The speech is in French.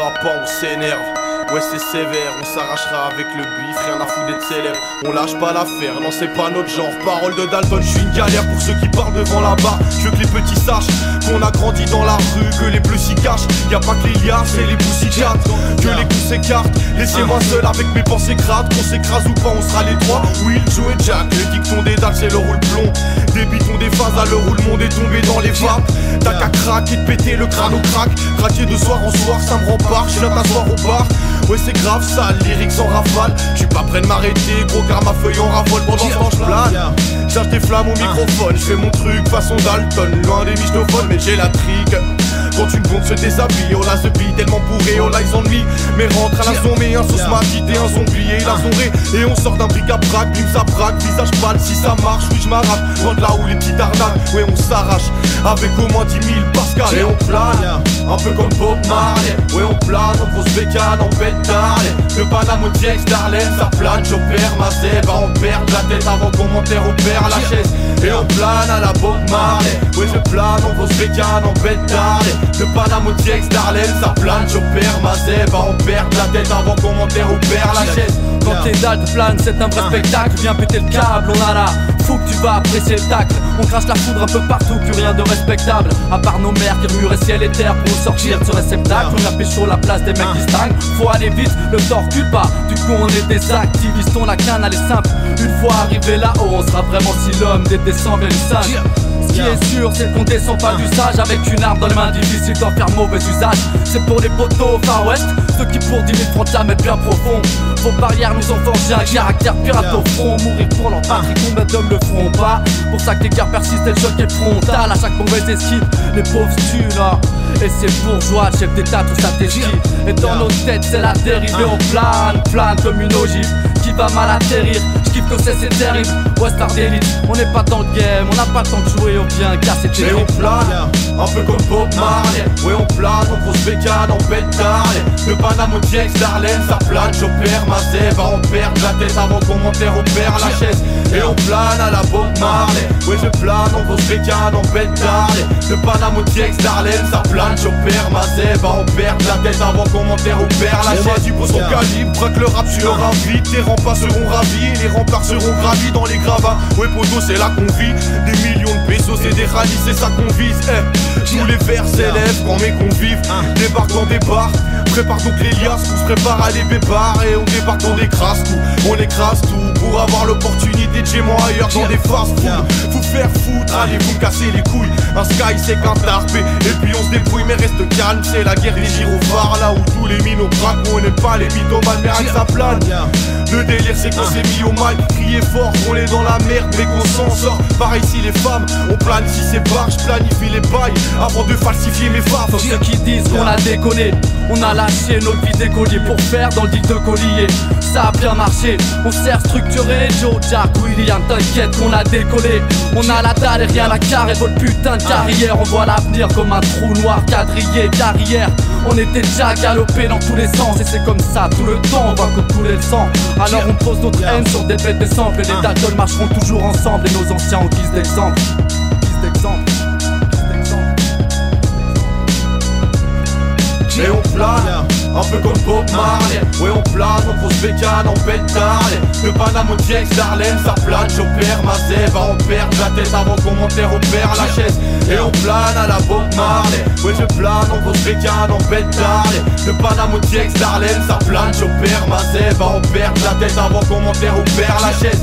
s'arrêtera pas, on s'énerve. Ouais c'est sévère, on s'arrachera avec le bif, rien à foutre d'être célèbre. On lâche pas l'affaire, non c'est pas notre genre. Parole de Dalton, je suis une galère pour ceux qui parlent devant la barre. Je veux que les petits sachent qu'on a grandi dans la rue, que les bleus s'y cachent. Y'a pas que les liasses et les poussicates, que les coups s'écartent. Laissez-moi seul avec mes pensées crades. Qu'on s'écrase ou pas, on sera les trois. Will, Joe et Jack, le dicton des dalles c'est le roule plomb. Des bitons, des phases à l'heure où le monde est tombé dans les vapes. T'as qu'à craquer, de péter le crâne au crack. Craquer de soir en soir, ça me rempart. Je viens t'asseoir au bar. Ouais c'est grave ça, lyrics en rafale. J'suis pas prêt de m'arrêter, gros car ma feuille en raffole. Pendant ce temps j'plane, cherche des flammes au microphone. J'fais mon truc façon Dalton, loin des microphones. Mais j'ai la trique, quand une blonde se déshabille. Oh là ce beat tellement bourré, oh là ils ennuient. Mais rentre à la zombie, un sauce m'a quitté, un zombie et il a zonré. Et on sort d'un bric-à-brac, bim ça braque, visage pâle. Si ça marche, oui j'm'arrache, loin de là où les petites arnaques. Ouais on s'arrache, avec au moins 10 000 Pascal. Et on plane, un peu comme Bob Marley. Ouais on plane, en grosse bécane, en pétard. De Paname au Diex d'Arlem, ça plane, j'opère ma zèbre. On perd la tête avant qu'on m'enterre, on perd la chaise. Et on plane à la Bob Marley. Ouais je plane, en grosse bécane, en pétard. De Paname au Diex d'Arlem, ça plane, j'opère ma zèbre. On perd la tête avant qu'on m'enterre, on perd la chaise. Quand les dalles planent, c'est un vrai spectacle. Viens péter le câble, on a là. Faut que tu vas apprécier le tacle. On crache la foudre un peu partout, plus rien de respectable. À part nos mères qui remueraient ciel et terre pour nous sortir de ce réceptacle. On a pécho la place des mecs qui stagnent. Faut aller vite, le temps recule pas. Du coup on est des activistes, on la canne, elle est simple. Une fois arrivé là-haut, on sera vraiment si l'homme des descends vient du singe. Ce qui est sûr, c'est qu'on descend pas du sage. Avec une arme dans les mains, difficile d'en faire mauvais usage. C'est pour les poteaux au Far West, ceux qui pour 10 000 francs de la mettent bien profond. Vos barrières nous ont forgé un caractère pirate au front. Mourir pour leur patrie, combien d'hommes le feront pas. Pour ça que les guerres persistent et le choc est frontal. À chaque mauvaise esquive, les pauvres tuent là. Et c'est bourgeois, chef d'état, tout ça t'esquive. Et dans nos têtes, c'est la dérivée. On plane, plane comme une ogive qui va mal atterrir. J'kiffe que c'est terrible, Westar d'élite. On n'est pas dans le game, on n'a pas le temps de jouer, on vient casser tes. Et on plane, un peu comme Bob Marley. Ouais on plane, en grosse bécane, en pétard. De Paname au Diex d'Arlem, ça plane, j'opère ma zèbre. On perd la tête avant qu'on m'enterre, on perd la chaise. Et on plane à la Bob Marley. Ouais je plane, en grosse bécane, en pétard. De Paname au Diex d'Arlem, ça plane, j'opère ma zèbre. On perd la tête avant qu'on m'enterre, on perd la chaise. Tu poses ton calibre, braque le rap sur un vide. Tes remparts seront ravis et les remparts seront gravis dans les gravats. Ouais poto c'est là qu'on vit. Des millions de pesos et des rallyes, c'est ça qu'on vise. Tous les vers s'élèvent quand mes convives débarquent dans des bars. Prépare donc les liasses, on se prépare à les bébards. Et on débarque on écrase tout, on écrase tout. Pour avoir l'opportunité de chez moi ailleurs dans des fast-food. Faut faire foutre, allez vous me casser les couilles. Un sky c'est qu'un tarpé, et puis on se débrouille mais reste calme. C'est la guerre des gyrophares, là où tous les minots braquent. On n'aime pas les mythomanes mais rien que ça plane. Le délire c'est qu'on s'est mis au mal, crier fort qu'on est dans la merde mais qu'on s'en sort. Pareil si les femmes, on plane si c'est barre, je planifie les bails avant de falsifier mes faves. Faut ceux qui disent qu'on a déconné, on a lâché notre vie d'écolier pour faire dans le deal de collier. Ça a bien marché, on s'est restructuré. Joe, Jack, William, t'inquiète qu'on a décollé. On a la dalle et rien à carrer votre putain de carrière. On voit l'avenir comme un trou noir quadrillé carrière. On était déjà galopé dans tous les sens. Et c'est comme ça tout le temps, on voit que couler le sang. Alors on pose notre haine sur des bêtes de samples. Et les Dalton marcheront toujours ensemble. Et nos anciens en guise d'exemple. Et on plane, un peu comme Bob Marley. Ouais on plane, en grosse bécane, en pétard. De Paname au Diex d'Arlem, ça plane, j'opère ma zèbre. On perd la tête avant qu'on m'enterre, on perd la chaise. Et on plane à la Bob Marley. Ouais je plane, en grosse bécane, en pétard. De Paname au Diex d'Arlem, ça plane, j'opère ma zèbre. On perd la tête avant qu'on m'enterre, on perd la chaise.